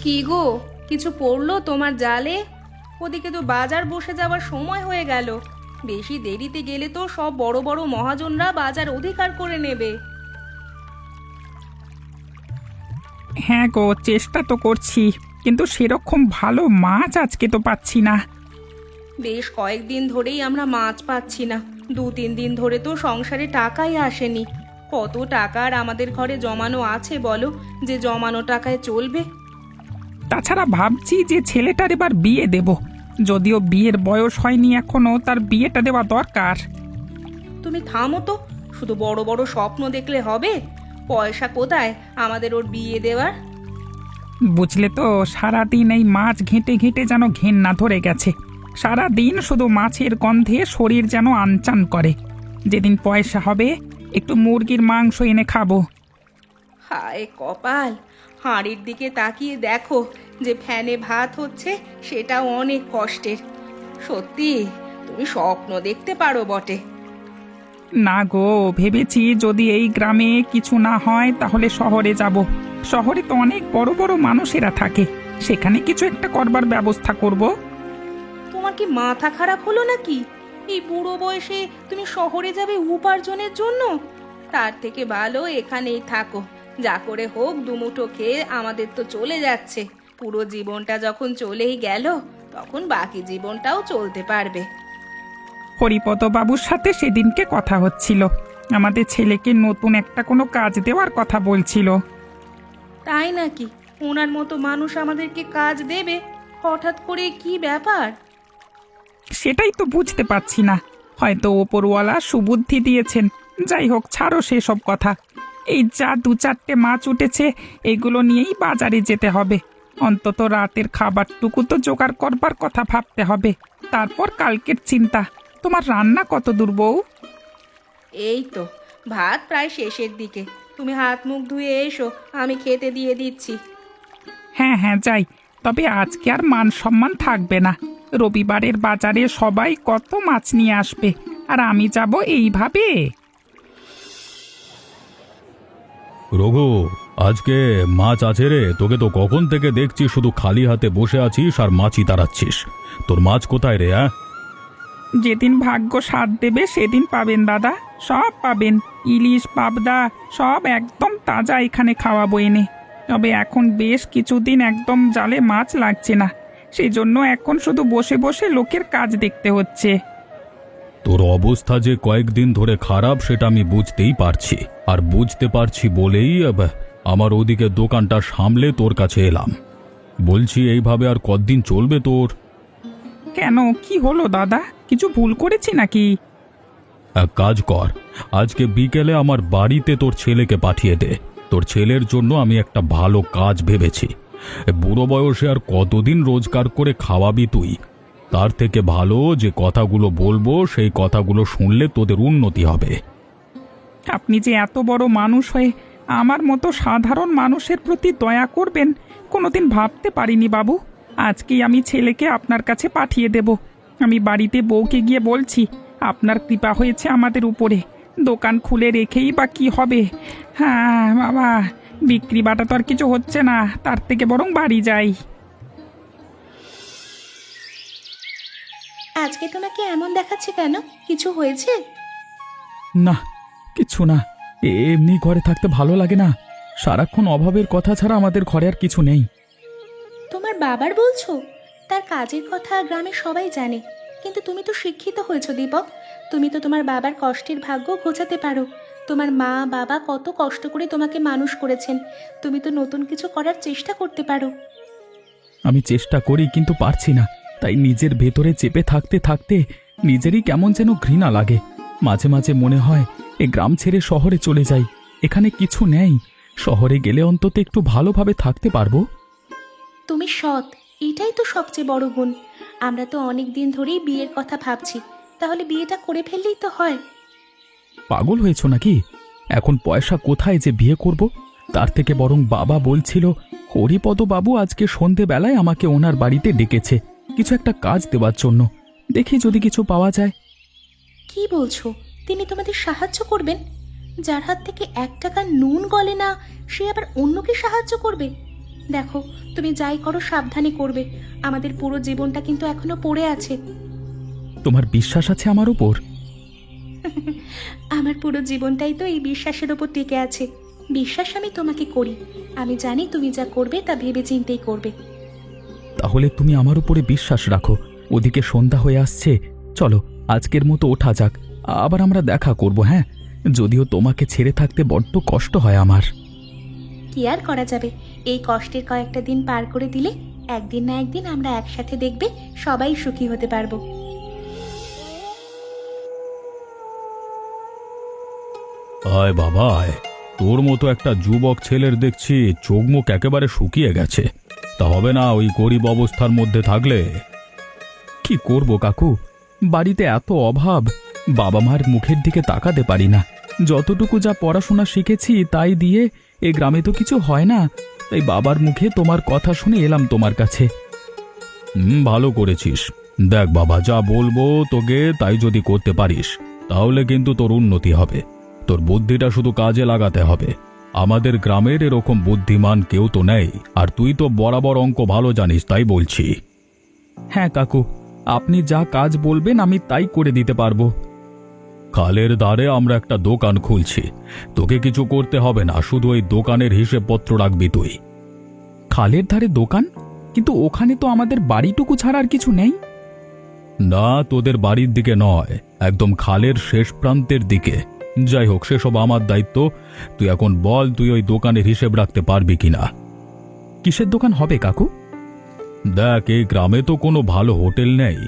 কি গো, কিছু পড়লো তোমার জালে? ওদিকে তো বাজার বসে যাওয়ার সময় হয়ে গেল। বেশি দেরিতে গেলে তো সব বড় বড় মহাজনরা বাজার অধিকার করে নেবে। হ্যাঁ গো, চেষ্টা তো করছি, কিন্তু সেরকম ভালো মাছ আজকে তো পাচ্ছি না। বেশ কয়েকদিন ধরেই আমরা মাছ পাচ্ছি না। 2-3 দিন ধরে তো সংসারে টাকাই আসেনি। কত টাকা আর আমাদের ঘরে জমানো আছে বলো, যে জমানো টাকায় চলবে? তাছাড়া ভাবছি যে ছেলেটার এবার বিয়ে দেব, যদিও বিয়ের বয়স হয়নি এখনো, তার বিয়েটা দেওয়া দরকার। তুমি থামো তো, শুধু বড় বড় স্বপ্ন দেখলে হবে? পয়সা কোথায় আমাদের ওর বিয়ে দেওয়ার? বুঝলে তো, সারাদিন এই মাছ ঘেঁটে ঘেঁটে যেন ঘেন্না ধরে গেছে। সারাদিন শুধু মাছের গন্ধে শরীর যেন আনচান করে। যেদিন পয়সা হবে একটু মুরগির মাংস এনে খাবো। হায় কপাল, হাঁড়ির দিকে তাকিয়ে দেখো, যে ফ্যানে ভাত হচ্ছে সেটাও অনেক কষ্টের। সত্যি তুমি স্বপ্ন দেখতে পারো বটে। না গো, ভেবেছি যদি এই গ্রামে কিছু না হয় তাহলে শহরে যাব। শহরে তো অনেক বড় বড় মানুষেরা থাকে, সেখানে কিছু একটা করবার ব্যবস্থা করব। তোমার কি মাথা খারাপ হলো নাকি? এই বুড়ো বয়সে তুমি শহরে যাবে উপার্জনের জন্য? তার থেকে ভালো এখানেই থাকো। যা করে হোক দুমুঠো খেয়ে আমাদের তো চলে যাচ্ছে। পুরো জীবনটা যখন চলেই গেল, তখন বাকি জীবনটাও চলতে পারবে। হরিপদ বাবুর সাথে সেদিনকে কথা হচ্ছিল, আমাদের ছেলেকে নতুন একটা কোনো কাজ দেওয়ার কথা বলছিল। তাই নাকি? ওনার মতো মানুষ আমাদেরকে কাজ দেবে? হঠাৎ করে কি ব্যাপার? সেটাই তো বুঝতে পারছি না। হয়তো ওপরওয়ালা সুবুদ্ধি দিয়েছেন। যাই হোক, ছাড়ো সেসব কথা। এই যা 2-4টে মাছ উঠেছে, এগুলো নিয়েই বাজারে যেতে হবে। অন্তত রাতের খাবারটুকু তো জোগাড় করবার কথা ভাবতে হবে। তারপর কালকের চিন্তা। তোমার রান্না কত দূর বউ? এই তো ভাত প্রায় শেষের দিকে। তুমি হাত মুখ ধুয়ে এসো, আমি খেতে দিয়ে দিচ্ছি। হ্যাঁ হ্যাঁ, যাই। তবে আজকে আর মান সম্মান থাকবে না। রবিবারের বাজারে সবাই কত মাছ নিয়ে আসবে, আর আমি যাব এইভাবে। রঘু, আজকে মাছ আছে রে। তোকে তো কখন থেকে দেখছি শুধু খালি হাতে বসে আছিস আর মাছই তাড়াচ্ছিস। তোর মাছ কোথায় রে? যেদিন ভাগ্য সাথ দেবে সেদিন পাবেন দাদা, সব পাবেন। ইলিশ, পাবদা সব একদম তাজা এখানে খাওয়াবো এনে। তবে এখন বেশ কিছুদিন একদম জালে মাছ লাগছে না, সেই জন্য এখন শুধু বসে বসে লোকের কাজ দেখতে হচ্ছে। তোর অবস্থা যে কয়েকদিন ধরে খারাপ সেটা আমি বুঝতেই পারছি, আর বুঝতে পারছি বলেই আমার ওদিকে দোকানটা সামলে তোর কাছে এলাম। বলছি, এইভাবে আর কতদিন চলবে তোর? কেন, কি হলো দাদা? কিছু ভুল করেছি নাকি? এক কাজ কর, আজকে বিকেলে আমার বাড়িতে তোর ছেলেকে পাঠিয়ে দে। তোর ছেলের জন্য আমি একটা ভালো কাজ ভেবেছি। বুড়ো বয়সে আর কতদিন রোজগার করে খাওয়াবি তুই? তার থেকে ভালো যে কথাগুলো বলবো সেই কথাগুলো শুনলে তোদের উন্নতি হবে। আপনি যে এত বড় মানুষ হয়ে আমার মতো সাধারণ মানুষের প্রতি দয়া করবেন কোনোদিন ভাবতে পারিনি বাবু। আজকেই আমি ছেলেকে আপনার কাছে পাঠিয়ে দেব। আমি বাড়িতে বউকে গিয়ে বলছি আপনার কৃপা হয়েছে আমাদের উপরে। দোকান খুলে রেখেই বা কি হবে? হ্যাঁ বাবা, বিক্রি বাটা তো আর কিছু হচ্ছে না, তার থেকে বরং বাড়ি যাই। আজকে তোমাকে এমন দেখাচ্ছে কেন? কিছু হয়েছে? না, কিছু না। এমনি ঘরে থাকতে ভালো লাগে না। সারাক্ষণ অভাবের কথা ছাড়া আমাদের ঘরে আর কিছু নেই। তোমার বাবার বলছো? তার কাজের কথা গ্রামে সবাই জানে, কিন্তু তুমি তো শিক্ষিত হয়েছো দীপক। তুমি তো তোমার বাবার কষ্টের ভাগ্য ঘোচাতে পারো। তোমার মা বাবা কত কষ্ট করে তোমাকে মানুষ করেছেন। তুমি তো নতুন কিছু করার চেষ্টা করতে পারো। আমি চেষ্টা করি, কিন্তু পারছি না। তাই নিজের ভেতরে চেপে থাকতে থাকতে নিজেরই কেমন যেন ঘৃণা লাগে। মাঝে মাঝে মনে হয় এ গ্রাম ছেড়ে শহরে চলে যাই। এখানে কিছু নেই, শহরে গেলে অন্তত একটু ভালোভাবে থাকতে পারবো। তুমি সৎ, এটাই তো সবচেয়ে বড় গুণ। আমরা তো অনেক দিন ধরেই বিয়ের কথা ভাবছি, তাহলে বিয়েটা করে ফেললেই তো হয়। পাগল হয়েছো নাকি? এখন পয়সা কোথায় যে বিয়ে করব? তার থেকে বরং বাবা বলছিল হরিপদ বাবু আজকে সন্ধেবেলায় আমাকে ওনার বাড়িতে ডেকেছে কিছু একটা কাজ দেওয়ার জন্য। দেখি যদি কিছু পাওয়া যায়। কি বলছো? তিনি তোমাদের সাহায্য করবেন? যার হাত থেকে 1 টাকা নুন গলে না, সে আবার অন্যকে সাহায্য করবে? দেখো, তুমি যাই করো সাবধানে করবে। আমাদের পুরো জীবনটা কিন্তু এখনো পড়ে আছে। তোমার বিশ্বাস আছে আমার উপর? আমার পুরো জীবনটাই তো এই বিশ্বাসের ওপর টিকে আছে। বিশ্বাস আমি তোমাকে করি। আমি জানি তুমি যা করবে তা ভেবে চিন্তেই করবে। তাহলে তুমি আমার উপরে বিশ্বাস রাখো। ওদিকে সন্ধ্যা হয়ে আসছে, চলো আজকের মতো ওঠা যাক। আবার আমরা দেখা করব, হ্যাঁ? যদিও তোমাকে ছেড়ে থাকতে বড্ড কষ্ট হয় আমার। কি আর করা যাবে, এই কষ্টের কয়েকটা দিন পার করে দিলে একদিন না একদিন আমরা একসাথে দেখবে সবাই সুখী হতে পারবো। আয় বাবা আয়, তোর মতো একটা যুবক ছেলের দেখছি চোখ মুখ একেবারে শুকিয়ে গেছে। তা হবে না ওই গরিব অবস্থার মধ্যে থাকলে। কি করব কাকু, বাড়িতে এত অভাব, বাবা মার মুখের দিকে তাকাতে পারি না। যতটুকু যা পড়াশোনা শিখেছি তাই দিয়ে এ গ্রামে তো কিছু হয় না, তাই বাবার মুখে তোমার কথা শুনে এলাম তোমার কাছে। ভালো করেছিস। দেখ বাবা, যা বলবো তোকে তাই যদি করতে পারিস তাহলে কিন্তু তোর উন্নতি হবে। তোর বুদ্ধিটা শুধু কাজে লাগাতে হবে। আমাদের গ্রামের এরকম বুদ্ধিমান কেউ তো নেই, আর তুই তো বরাবর অঙ্ক ভালো জানিস, তাই বলছি। হ্যাঁ কাকু, আপনি যা কাজ বলবেন আমি তাই করে দিতে পারবো। খালের ধারে আমরা একটা দোকান খুলছি, তোকে কিছু করতে হবে না, শুধু ওই দোকানের হিসেবপত্র রাখবি তুই। খালের ধারে দোকান? কিন্তু ওখানে তো আমাদের বাড়িটুকু ছাড়া আর কিছু নেই। না, তোদের বাড়ির দিকে নয়, একদম খালের শেষ প্রান্তের দিকে। যাই হোক, সেসব আমার দায়িত্ব। তুই এখন বল, তুই ওই দোকানের হিসেব রাখতে পারবি কিনা। কিসের দোকান হবে কাকু? দেখ, এই গ্রামে তো কোনো ভালো হোটেল নেই,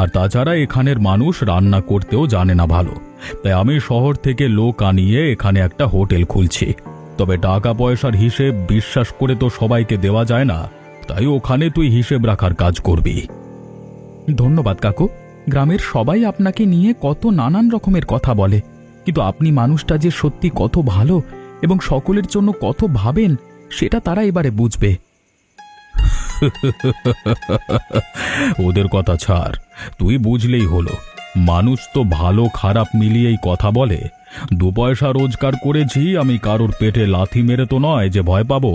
আর তাছাড়া এখানের মানুষ রান্না করতেও জানে না ভালো। তাই আমি শহর থেকে লোক আনিয়ে এখানে একটা হোটেল খুলছি। তবে টাকা পয়সার হিসেব বিশ্বাস করে তো সবাইকে দেওয়া যায় না, তাই ওখানে তুই হিসেব রাখার কাজ করবি। ধন্যবাদ কাকু। গ্রামের সবাই আপনাকে নিয়ে কত নানান রকমের কথা বলে, কিন্তু আপনি মানুষটা যে সত্যি কত ভালো এবং সকলের জন্য কত ভাবেন সেটা তারা এবারে বুঝবে। ওদের কথা ছাড়, তুই বুঝলেই হলো। মানুষ তো ভালো খারাপ মিলিয়েই কথা বলে। 2 পয়সা রোজগার করেছি আমি, কারোর পেটে লাথি মেরে তো নয় যে ভয় পাবো।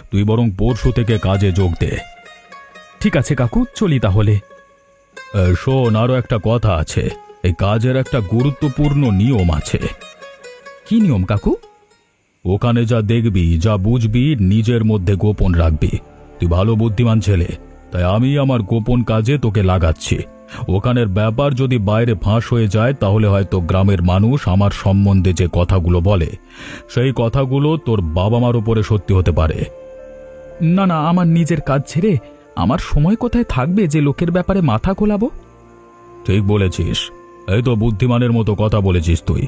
তুই বরং পরশু থেকে কাজে যোগ দে। ঠিক আছে কাকু, চলি তাহলে। শোন, আরো একটা কথা আছে। এই কাজের একটা গুরুত্বপূর্ণ নিয়ম আছে। কি নিয়ম কাকু? ওখানে যা দেখবি, যা বুঝবি, নিজের মধ্যে গোপন রাখবি। তুই ভালো বুদ্ধিমান ছেলে, তাই আমি আমার গোপন কাজে তোকে লাগাচ্ছি। ওখানের ব্যাপার যদি বাইরে ফাঁস হয়ে যায় তাহলে হয়তো গ্রামের মানুষ আমার সম্বন্ধে যে কথাগুলো বলে সেই কথাগুলো তোর বাবা মার উপরে সত্যি হতে পারে। না না, আমার নিজের কাজ ছেড়ে আমার সময় কোথায় থাকবে যে লোকের ব্যাপারে মাথা খোলাবো? ঠিক বলেছিস, এই তো বুদ্ধিমানের মতো কথা বলেছিস তুই।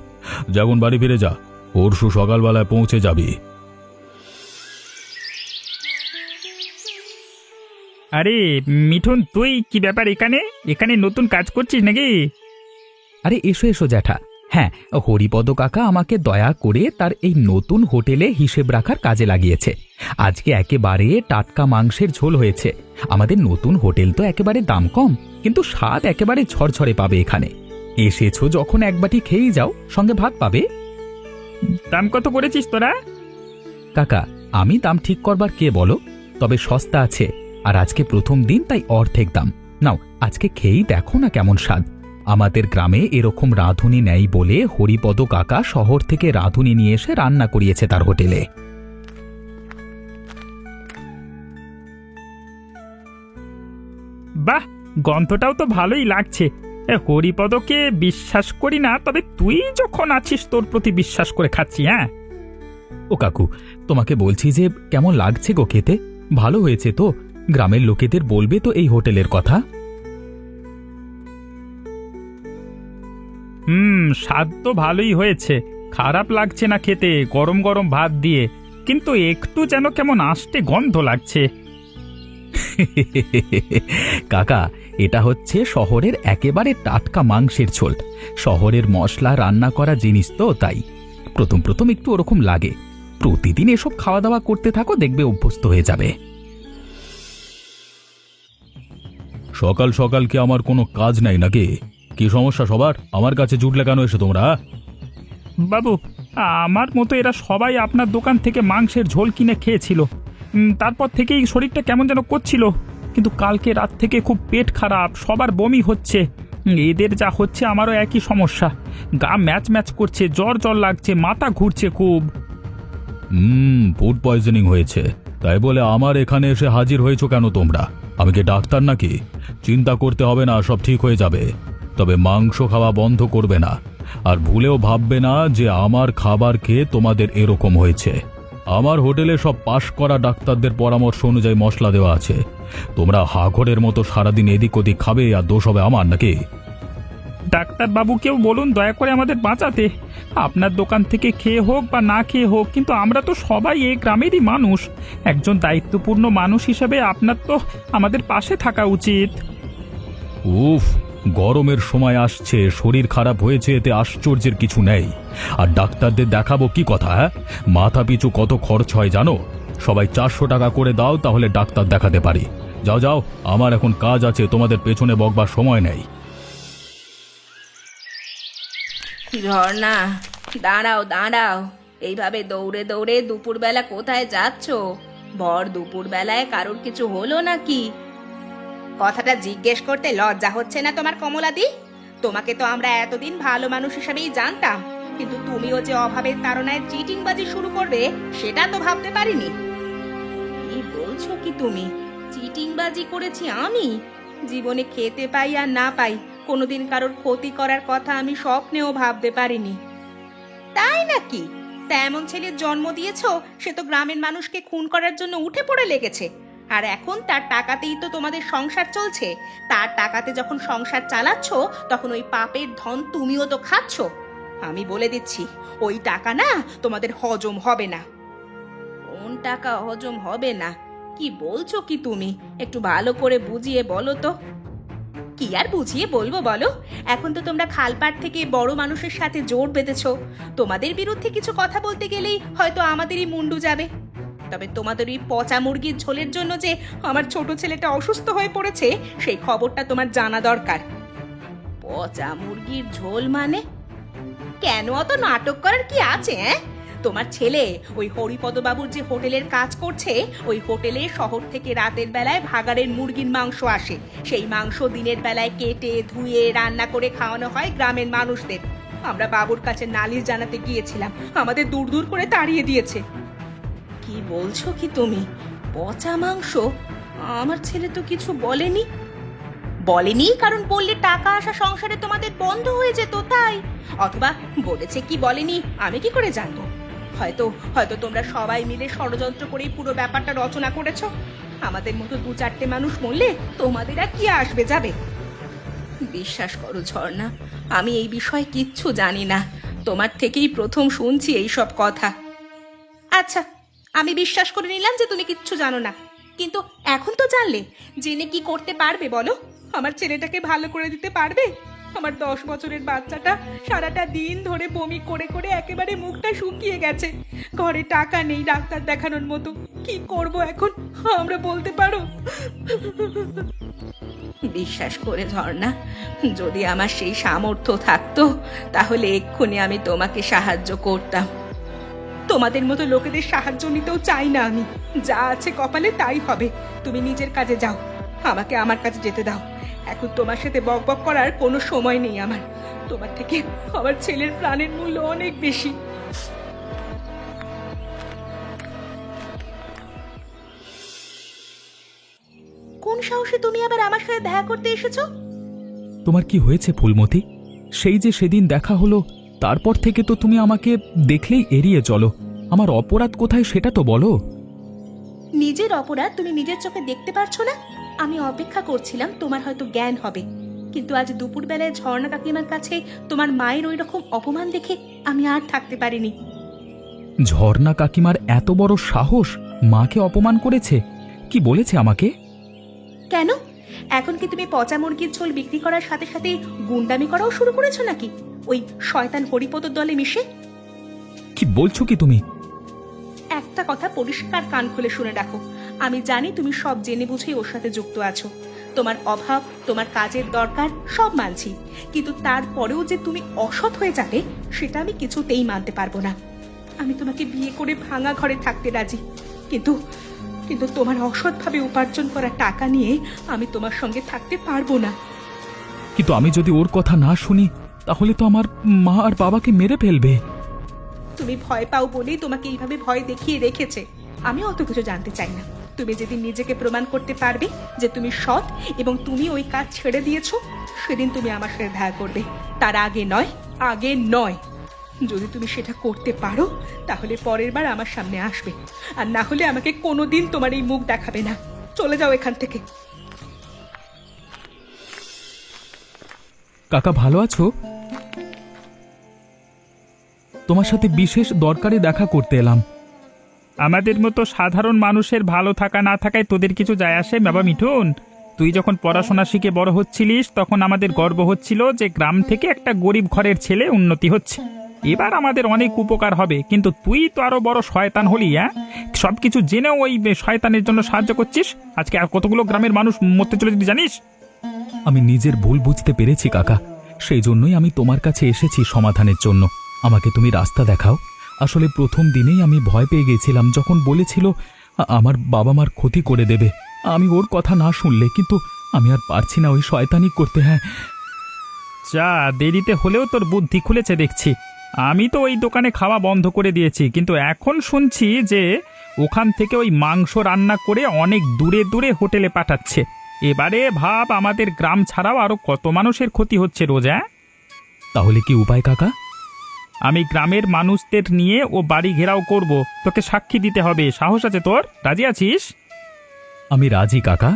যখন বাড়ি ফিরে যা, পরশু সকালবেলায় পৌঁছে যাবি। আরে মিঠুন, তুই কি ব্যাপার এখানে এখানে নতুন কাজ করছিস নাকি? আরে এসো এসো জ্যাঠা। হ্যাঁ, হরিপদ কাকা আমাকে দয়া করে তার এই নতুন হোটেলে হিসেব রাখার কাজে লাগিয়েছে। আজকে একেবারে টাটকা মাংসের ঝোল হয়েছে। আমাদের নতুন হোটেল তো একেবারে দাম কম, কিন্তু স্বাদ একেবারে ঝরঝরে পাবে এখানে। এসেছো যখন এক বাটি খেয়েই যাও, সঙ্গে ভাত পাবে। দাম কত করেছিস তোরা? কাকা, আমি দাম ঠিক করবার কে বলো? তবে সস্তা আছে, আর আজকে প্রথম দিন তাই অর্ধেক দাম। নাও, আজকে খেয়েই দেখো না কেমন স্বাদ। আমাদের গ্রামে এরকম রাঁধুনি নেই বলে হরিপদ কাকা শহর থেকে রাঁধুনি নিয়ে এসে রান্না করিয়েছে তার হোটেলে। বাহ, গন্ধটাও তো ভালোই লাগছে। হরিপদকে বিশ্বাস করি না, তবে তুই যখন আছিস তোর প্রতি বিশ্বাস করে খাচ্ছি। হ্যাঁ ও কাকু, তোমাকে বলছি যে কেমন লাগছে গো খেতে? ভালো হয়েছে তো? গ্রামের লোকেদের বলবে তো এই হোটেলের কথা? স্বাদ তো ভালোই হয়েছে, খারাপ লাগছে না খেতে, গরম গরম ভাত দিয়ে। কিন্তু একটু যেন কেমন আষ্টে গন্ধ লাগছে। কাকা, এটা হচ্ছে শহরের একেবারে টাটকা মাংসের ঝোল। শহরের মশলা রান্না করা জিনিস তো, তাই প্রথম প্রথম একটু ওরকম লাগে। প্রতিদিন এসব খাওয়া দাওয়া করতে থাকো, দেখবে অভ্যস্ত হয়ে যাবে। সকাল সকাল কি আমার কোনো কাজ নাই নাকি? কি সমস্যা সবার? আমার কাছে জুটলে কেন এসে তোমরা? বাবু, আমার মতো এরা সবাই আপনার দোকান থেকে মাংসের ঝোল কিনে খেয়েছিল। তারপর থেকেই শরীরটা কেমন যেন করছিল, কিন্তু কালকে রাত থেকে খুব পেট খারাপ, সবার বমি হচ্ছে। এদের যা হচ্ছে আমারও একই সমস্যা, গা ম্যাচ ম্যাচ করছে, জ্বর জ্বর লাগছে, মাথা ঘুরছে খুব। ফুড পয়জনিং হয়েছে, তাই বলে আমার এখানে এসে হাজির হয়েছো কেন তোমরা? আমি কি ডাক্তার নাকি? চিন্তা করতে হবে না, সব ঠিক হয়ে যাবে। তবে মাংস খাওয়া বন্ধ করবে না, আর ভুলেও ভাববে না যে আমার খাবার খেয়ে তোমাদের এরকম হয়েছে। আমার হোটেলে সব পাশ করা ডাক্তারদের পরামর্শ অনুযায়ী মশলা দেওয়া আছে। তোমরা হাঘরের মতো সারাদিন এদিক ওদিক খাবে আর দোষ হবে আমার নাকি? ডাক্তারবাবুকেও বলুন দয়া করে আমাদের বাঁচাতে। আপনার দোকান থেকে খেয়ে হোক বা না খেয়ে হোক, কিন্তু আমরা তো সবাই এই গ্রামেরই মানুষ। একজন দায়িত্বপূর্ণ মানুষ হিসেবে আপনার তো আমাদের পাশে থাকা উচিত। উফ, গরমের সময় আসছে, শরীর খারাপ হয়েছে, এতে আশ্চর্যের কিছু নেই। আর ডাক্তারদের দেখাবো কি কথা? মাথা পিছু কত খরচ হয় জানো? সবাই 400 টাকা করে দাও, তাহলে ডাক্তার দেখাতে পারি। যাও যাও, আমার এখন কাজ আছে, তোমাদের পেছনে বকবার সময় নেই। ঝর্ণা, দাঁড়াও দাঁড়াও, এইভাবে দৌড়ে দৌড়ে দুপুরবেলা কোথায় যাচ্ছো? ভর দুপুরবেলায় কারোর কিছু হলো নাকি? কথাটা জিজ্ঞেস করতে লজ্জা হচ্ছে না তোমার কমলাদি? তোমাকে তো আমরা এতদিন ভালো মানুষ হিসেবেই জানতাম, কিন্তু তুমিও যে অভাবের তাড়নায় চিটিংবাজি শুরু করবে সেটা তো ভাবতে পারিনি। কি বলছো কি তুমি? চিটিংবাজি করেছি আমি? জীবনে খেতে পাই আর না পাই, কোনোদিন কারোর ক্ষতি করার কথা আমি স্বপ্নেও ভাবতে পারিনি। তাই নাকি? তা এমন ছেলের জন্ম দিয়েছো, সে তো গ্রামের মানুষকে খুন করার জন্য উঠে পড়ে লেগেছে। আর এখন তার টাকাতেই তো তোমাদের সংসার চলছে। তার টাকাতে যখন সংসার চালাচ্ছ, তখন ওই পাপের ধন তুমিও তো খাচ্ছ। আমি বলে দিচ্ছি, ওই টাকা না তোমাদের হজম হবে না। কোন টাকা হজম হবে না? কি বলছো কি তুমি? একটু ভালো করে বুঝিয়ে বলো তো। কি আর বুঝিয়ে বলবো বলো? এখন তো তোমরা খালপাড় থেকে বড় মানুষের সাথে জোট বেঁধেছো। তোমাদের বিরুদ্ধে কিছু কথা বলতে গেলেই হয়তো আমাদেরই মুন্ডু যাবে। তবে তোমাদের ওই পচা মুরগির ঝোলের জন্য যে আমার ছোট ছেলেটা অসুস্থ হয়ে পড়েছে, সেই খবরটা তোমার জানা দরকার। পচা মুরগির ঝোল মানে? কেন অত নাটক করার কি আছে? তোমার ছেলে ওই হরিপদ বাবুর যে হোটেলের কাজ করছে, ওই হোটেলে শহর থেকে রাতের বেলায় ভাগাড়ের মুরগির মাংস আসে। সেই মাংস দিনের বেলায় কেটে ধুয়ে রান্না করে খাওয়ানো হয় গ্রামের মানুষদের। আমরা বাবুর কাছে নালিশ জানাতে গিয়েছিলাম, আমাদের দূর দূর করে তাড়িয়ে দিয়েছে। কি বলছো কি তুমি? পচা মাংস? আমার ছেলে তো কিছু বলেনি। বলেনি কারণ বললে টাকা আসা সংসারে তোমাদের বন্ধ হয়ে যেত, তাই। অথবা বলেছে কি বলেনি আমি কি করে জানবো? হয়তো হয়তো তোমরা সবাই মিলে ষড়যন্ত্র করেই পুরো ব্যাপারটা রচনা করেছো। আমাদের মতো 2-4টে মানুষ মরলে তোমাদের আর কি আসবে যাবে? বিশ্বাস করো ঝর্ণা, আমি এই বিষয়ে কিচ্ছু জানি না। তোমার থেকেই প্রথম শুনছি এই সব কথা। আচ্ছা, আমি বিশ্বাস করে নিলাম যে তুমি কিচ্ছু জানো না, কিন্তু এখন তো জানলে, জেনে কি করতে পারবে বলো? আমার ছেলেটাকে ভালো করে দিতে পারবে? আমার 10 বছরের বাচ্চাটা সারাটা দিন ধরে বমি করে করে একেবারে মুখটা শুকিয়ে গেছে। ঘরে টাকা নেই ডাক্তার দেখানোর মতো। কি করব এখন আমরা বলতে পারো? বিশ্বাস করে ঝর্ণা, যদি আমার সেই সামর্থ্য থাকতো তাহলে এক্ষুনি আমি তোমাকে সাহায্য করতাম। তোমাদের মতো লোকেদের সাহায্য নিতেও চাই না আমি। যা আছে কপালে তাই হবে। তুমি নিজের কাজে যাও, আমাকে আমার কাছে যেতে দাও। এখন তোমার সাথে বকবক করার কোনো সময় নেই আমার। তোমার থেকে আমার ছেলের প্রাণের মূল্য অনেক বেশি। কোন সাহসে তুমি আবার আমার সাথে দেখা করতে এসেছো? তোমার কি হয়েছে ফুলমতি? সেই যে সেদিন দেখা হলো, তারপর থেকে তো তুমি আমাকে দেখলেই এড়িয়ে চলো। আমার অপরাধ কোথায় সেটা তো বলো। নিজের অপরাধ তুমি নিজের চোখে দেখতে পারছো না? আমি অপেক্ষা করছিলাম তোমার হয়তো জ্ঞান হবে, কিন্তু আজ দুপুরবেলায় ঝর্ণা কাকিমার কাছে তোমার মায়ের ওই রকম অপমান দেখে আমি আর থাকতে পারিনি। ঝর্ণা কাকিমার এত বড় সাহস, মাকে অপমান করেছে? কি বলেছে আমাকে? কেন, এখন কি তুমি পচা মুরগির ঝোল বিক্রি করার সাথে সাথে গুন্ডামি করাও শুরু করেছো নাকি, ওই শয়তান হরিপদর দলে মিশে? কি বলছো কি তুমি? একটা কথা পরিষ্কার কান খুলে শুনে রাখো, আমি জানি তুমি সব জেনে বুঝেই ওর সাথে যুক্ত আছো। তোমার অভাব, তোমার কাজের দরকার সব মানছি, কিন্তু তারপরেও যে তুমি অসৎ হয়ে যাবে সেটা আমি কিছুতেই মানতে পারবো না। আমি তোমাকে বিয়ে করে ভাঙা ঘরে থাকতে রাজি, কিন্তু কিন্তু তোমার অসৎভাবে উপার্জন করা টাকা নিয়ে আমি তোমার সঙ্গে থাকতে পারবো না। কিন্তু আমি যদি ওর কথা না শুনি তাহলে তো আমার মা আর বাবাকে মেরে ফেলবে। তুমি ভয় পাও বলেই তোমাকে এইভাবে ভয় দেখিয়ে রেখেছে। আমি অত কিছু জানতে চাই না। তুমি যেদিন নিজেকে প্রমাণ করতে পারবে যে তুমি সৎ এবং তুমি ওই কাজ ছেড়ে দিয়েছো, সেদিন তুমি আমার সাথে দেখা করবে। তার আগে নয়, আগে নয়। যদি তুমি সেটা করতে পারো তাহলে পরের বার আমার সামনে আসবে, আর না হলে আমাকে কোনোদিন তোমার এই মুখ দেখাবে না। চলে যাও এখান থেকে। কাকা ভালো আছো? তোমার সাথে বিশেষ দরকারে দেখা করতে এলাম। আমাদের মতো সাধারণ মানুষের ভালো থাকা না থাকায় তোদের কিছু যায় আসে বাবা মিঠুন? তুই যখন পড়াশোনা শিখে বড় হচ্ছিলিস তখন আমাদের গর্ব হচ্ছিল যে গ্রাম থেকে একটা গরিব ঘরের ছেলে উন্নতি হচ্ছে। এবার আমাদের অনেক উপকার হবে, কিন্তু তুই তো আরো বড় শয়তান হলি। সবকিছু জেনেও ওই শয়তানের জন্য সাহায্য করছিস। আজকে আর কতগুলো গ্রামের মানুষ মরতে চলে যেতে জানিস? আমি নিজের ভুল বুঝতে পেরেছি কাকা, সেই জন্যই আমি তোমার কাছে এসেছি সমাধানের জন্য। আমাকে তুমি রাস্তা দেখাও। আসলে প্রথম দিনেই আমি ভয় পেয়ে গেছিলাম যখন বলেছিল আমার বাবা মার ক্ষতি করে দেবে। আমি ওর কথা না শুনলে, কিন্তু আমি আর পারছি না ওই শয়তানি করতে। হ্যাঁ, যা দেরিতে হলেও তোর বুদ্ধি খুলেছে দেখছি। আমি তো ওই দোকানে খাওয়া বন্ধ করে দিয়েছি, কিন্তু এখন শুনছি যে ওখান থেকে ওই মাংস রান্না করে অনেক দূরে দূরে হোটেলে পাঠাচ্ছে। এবারে ভাব আমাদের গ্রাম ছাড়াও আরো কত মানুষের ক্ষতি হচ্ছে রোজ। তাহলে কি উপায় কাকা? আমি গ্রামের মানুষদের নিয়ে ও বাড়ি ঘেরাও করব। তোকে সাক্ষী দিতে হবে। সাহস আছে তোর? রাজি আছিস? আমি রাজি কাকা।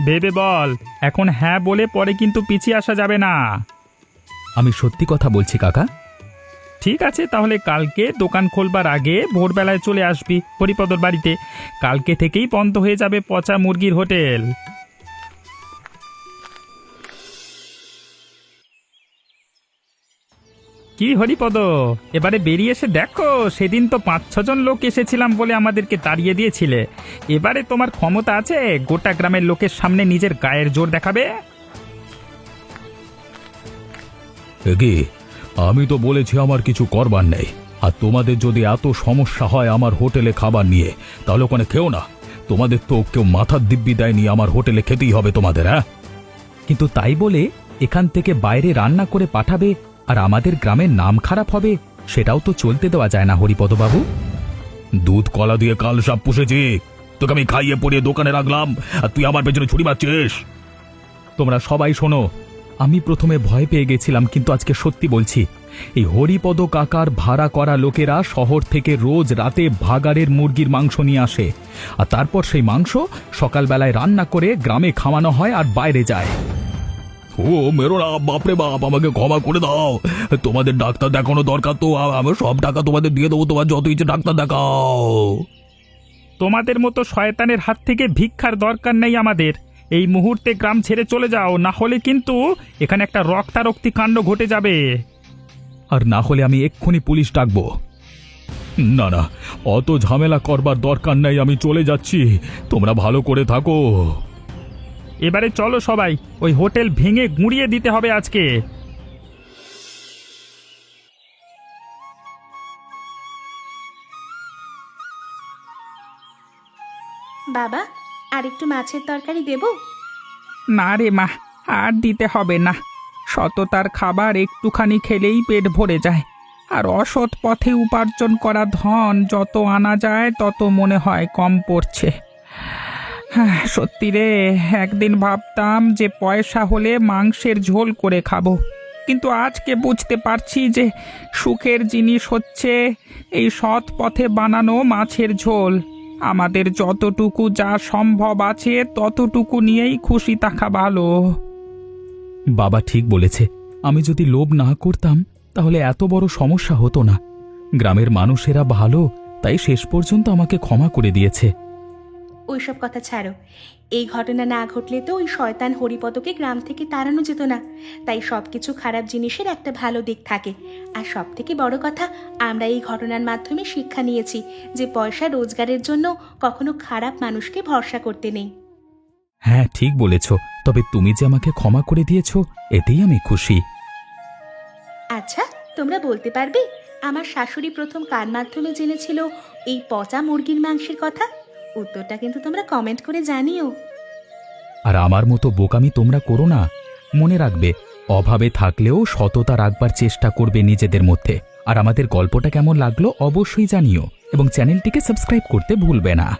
ভেবে বল। এখন হ্যাঁ বলে পরে কিন্তু পিছিয়ে আসা যাবে না। আমি সত্যি কথা বলছি কাকা। ঠিক আছে, তাহলে কালকে দোকান খোলবার আগে ভোরবেলায় চলে আসবি হরিপদর বাড়িতে। কালকে থেকেই বন্ধ হয়ে যাবে পচা মুরগির হোটেল। কি হরিপদ, এবারে বেরিয়ে এসে দেখো, সেদিন তো 5-6 জন লোক এসেছিলাম বলে আমাদেরকে তাড়িয়ে দিয়েছিলে। এবারে তোমার ক্ষমতা আছে গোটা গ্রামের লোকের সামনে নিজের গায়ের জোর দেখাবে? এগে, আমি তো বলেছি আমার কিছু করবার নেই। আর তোমাদের যদি এত সমস্যা হয় আমার হোটেলে খাবার নিয়ে, তাহলে ওখানে খেও না। তোমাদের তো কেউ মাথার দিব্যি দেয়নি, আমার হোটেলে খেতেই হবে তোমাদের। কিন্তু তাই বলে এখান থেকে বাইরে রান্না করে পাঠাবে আর আমাদের গ্রামের নাম খারাপ হবে, সেটাও তো চলতে দেওয়া যায় না হরিপদ বাবু। দুধ কলা দিয়ে কাল সাপ পুষেছি, তোকে আমি খাইয়ে পড়িয়ে দোকানে রাখলাম, আর তুই আমার পেছনে ছুরি মারছিস। তোমরা সবাই শোনো, আমি প্রথমে ভয় পেয়ে গেছিলাম, কিন্তু আজকে সত্যি বলছি, এই হরিপদ কাকার ভাড়া করা লোকেরা শহর থেকে রোজ রাতে ভাগাড়ের মুরগির মাংস নিয়ে আসে, আর তারপর সেই মাংস সকালবেলায় রান্না করে গ্রামে খাওয়ানো হয় আর বাইরে যায়। ও মেরো না, বাপরে বাপ, আমাকে ক্ষমা করে দাও। তোমাদের ডাক্তার দেখানো দরকার তো, আমি সব টাকা তোমাদের দিয়ে দেবো, তোমার যত ইচ্ছে ডাক্তার দেখাও। তোমাদের মতো শয়তানের হাত থেকে ভিক্ষার দরকার নেই আমাদের। এই মুহূর্তে গ্রাম ছেড়ে চলে যাও, না হলে কিন্তু এখানে একটা রক্তারক্তি কাণ্ড ঘটে যাবে। আর না হলে আমি এক্ষুনি পুলিশ ডাকবো। না না, অত ঝামেলা করবার দরকার নেই, আমি চলে যাচ্ছি, তোমরা ভালো করে থাকো। এবারে চলো সবাই, ওই হোটেল ভেঙে গুঁড়িয়ে দিতে হবে আজকে। বাবা, আর একটু মাছের তরকারি দেবো? না রে মা, আর দিতে হবে না। সততার খাবার একটুখানি খেলেই পেট ভরে যায়। আর অসৎ পথে উপার্জন করা ধন যত আনা যায় তত মনে হয় কম পড়ছে। হ্যাঁ, সত্যি রে, একদিন ভাবতাম যে পয়সা হলে মাংসের ঝোল করে খাবো, কিন্তু আজকে বুঝতে পারছি যে সুখের জিনিস হচ্ছে এই সৎ পথে বানানো মাছের ঝোল। আমাদের যতটুকু যা সম্ভব আছে ততটুকু নিয়েই খুশি থাকা ভালো। বাবা ঠিক বলেছে, আমি যদি লোভ না করতাম তাহলে এত বড় সমস্যা হতো না। গ্রামের মানুষেরা ভালো, তাই শেষ পর্যন্ত আমাকে ক্ষমা করে দিয়েছে। ওইসব কথা ছাড়ো। এই ঘটনা না ঘটলে তো ওই শয়তান হরিপদকে গ্রাম থেকে তাড়ানো যেত না। তাই সব কিছু খারাপ জিনিসের একটা ভালো দিক থাকে। আর সব থেকে বড় কথা, আমরা এই ঘটনার মাধ্যমে শিক্ষা নিয়েছি যে পয়সা রোজগারের জন্য কখনো খারাপ মানুষকে ভরসা করতে নেই। হ্যাঁ ঠিক বলেছ, তবে তুমি যে আমাকে ক্ষমা করে দিয়েছ এতেই আমি খুশি। আচ্ছা, তোমরা বলতে পারবে আমার শাশুড়ি প্রথম কার মাধ্যমে জেনেছিল এই পচা মুরগির মাংসের কথা? উত্তরটা কিন্তু তোমরা কমেন্ট করে জানিও। আর আমার মতো বোকামি তোমরা করো না। মনে রাখবে, অভাবে থাকলেও সততা রাখবার চেষ্টা করবে নিজেদের মধ্যে। আর আমাদের গল্পটা কেমন লাগলো অবশ্যই জানিও এবং চ্যানেলটিকে সাবস্ক্রাইব করতে ভুলবে না।